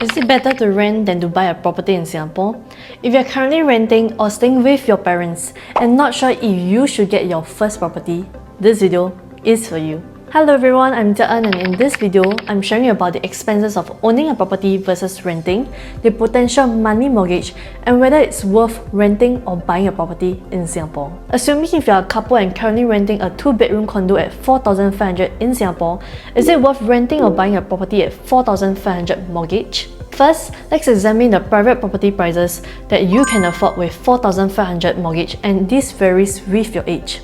Is it better to rent than to buy a property in Singapore? If you're currently renting or staying with your parents and not sure if you should get your first property, this video is for you. Hello everyone, I'm Jaen, and in this video, I'm sharing about the expenses of owning a property versus renting, the potential monthly mortgage, and whether it's worth renting or buying a property in Singapore. Assuming if you're a couple and currently renting a 2-bedroom condo at 4,500 in Singapore, is it worth renting or buying a property at 4,500 mortgage? First, let's examine the private property prices that you can afford with 4,500 mortgage, and this varies with your age.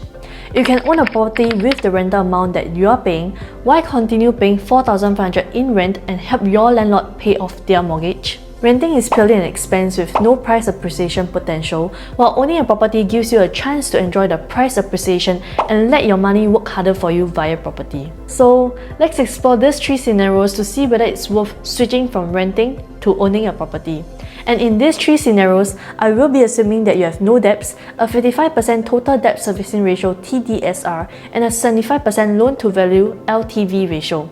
You can own a property with the rental amount that you are paying, while continue paying 4,500 in rent and help your landlord pay off their mortgage. Renting is purely an expense with no price appreciation potential, while owning a property gives you a chance to enjoy the price appreciation and let your money work harder for you via property. So, let's explore these 3 scenarios to see whether it's worth switching from renting to owning a property. And in these 3 scenarios, I will be assuming that you have no debts, a 55% total debt servicing ratio (TDSR), and a 75% loan to value (LTV) ratio.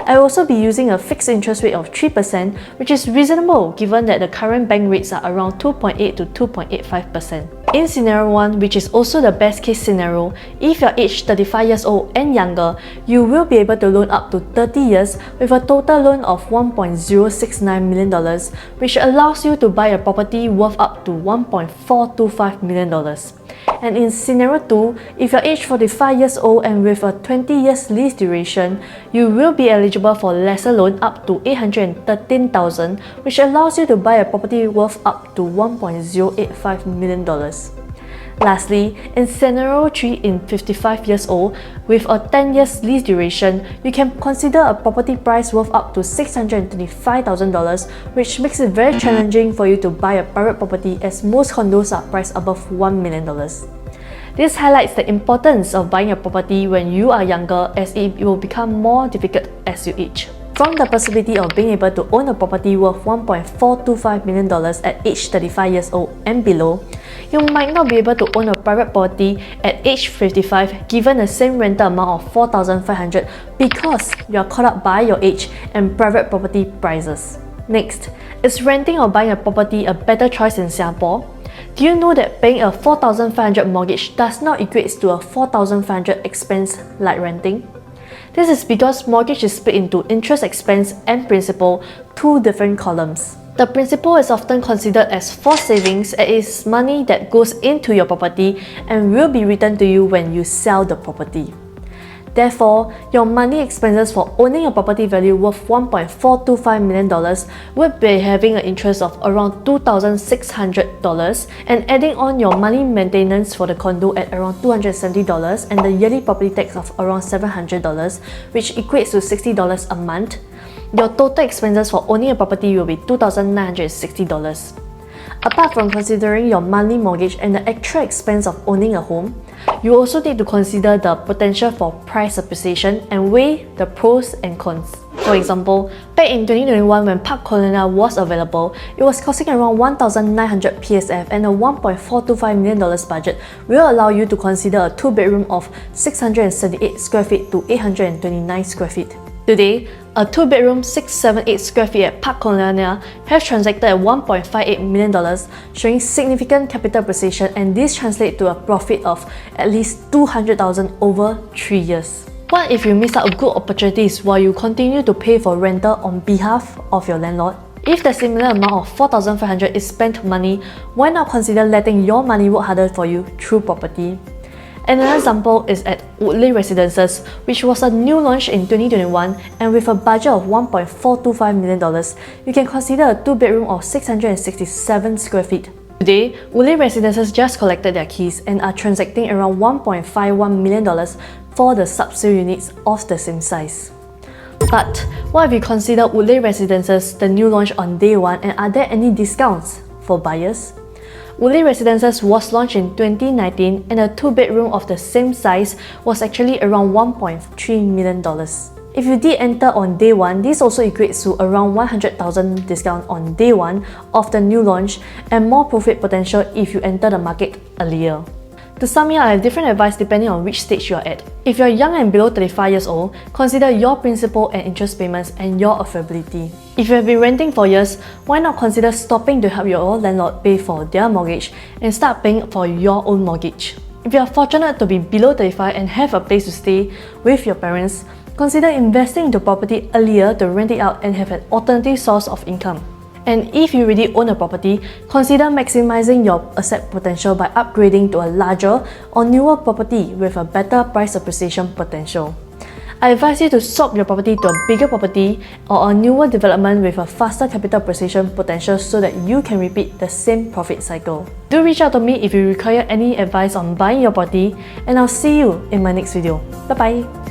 I will also be using a fixed interest rate of 3%, which is reasonable given that the current bank rates are around 2.8 to 2.85%. In scenario 1, which is also the best case scenario, if you're aged 35 years old and younger, you will be able to loan up to 30 years with a total loan of $1.069 million, which allows you to buy a property worth up to $1.425 million. And in scenario 2, if you're aged 45 years old and with a 20 years lease duration, you will be eligible for lesser loan up to $813,000, which allows you to buy a property worth up to $1.085 million. Lastly, in scenario 3, in 55 years old, with a 10 years lease duration, you can consider a property price worth up to $625,000, which makes it very challenging for you to buy a private property as most condos are priced above $1 million. This highlights the importance of buying a property when you are younger, as it will become more difficult as you age. From the possibility of being able to own a property worth $1.425 million at age 35 years old and below, you might not be able to own a private property at age 55 given the same rental amount of $4,500 because you are caught up by your age and private property prices. Next, is renting or buying a property a better choice in Singapore? Do you know that paying a $4,500 mortgage does not equate to a $4,500 expense like renting? This is because mortgage is split into interest expense and principal, 2 different columns. The principal is often considered as forced savings, as it is money that goes into your property and will be returned to you when you sell the property. Therefore, your monthly expenses for owning a property value worth $1.425 million would be having an interest of around $2,600 and adding on your monthly maintenance for the condo at around $270 and the yearly property tax of around $700, which equates to $60 a month. Your total expenses for owning a property will be $2,960. Apart from considering your monthly mortgage and the actual expense of owning a home, you also need to consider the potential for price appreciation and weigh the pros and cons. For example, back in 2021 when Park Colonial was available, it was costing around 1,900 PSF, and a $1.425 million budget will allow you to consider a 2-bedroom of 678 square feet to 829 square feet. Today, a 2-bedroom 678 square feet at Park Colonial has transacted at $1.58 million, showing significant capital appreciation, and this translates to a profit of at least $200,000 over 3 years. What if you miss out good opportunities while you continue to pay for rental on behalf of your landlord? If the similar amount of $4,500 is spent money, why not consider letting your money work harder for you through property? Another example is at Woodley Residences, which was a new launch in 2021, and with a budget of $1.425 million, you can consider a 2-bedroom of 667 square feet. Today, Woodley Residences just collected their keys and are transacting around $1.51 million for the sub-sale units of the same size. But what if you consider Woodley Residences the new launch on day 1, and are there any discounts for buyers? Woodley Residences was launched in 2019, and a 2-bedroom of the same size was actually around $1.3 million. If you did enter on day 1, this also equates to around $100,000 discount on day 1 of the new launch and more profit potential if you enter the market earlier. To sum it up, I have different advice depending on which stage you are at. If you are young and below 35 years old, consider your principal and interest payments and your affordability. If you have been renting for years, why not consider stopping to help your landlord pay for their mortgage and start paying for your own mortgage. If you are fortunate to be below 35 and have a place to stay with your parents, consider investing into property earlier to rent it out and have an alternative source of income. And if you already own a property, consider maximizing your asset potential by upgrading to a larger or newer property with a better price appreciation potential. I advise you to swap your property to a bigger property or a newer development with a faster capital appreciation potential so that you can repeat the same profit cycle. Do reach out to me if you require any advice on buying your property, and I'll see you in my next video. Bye bye!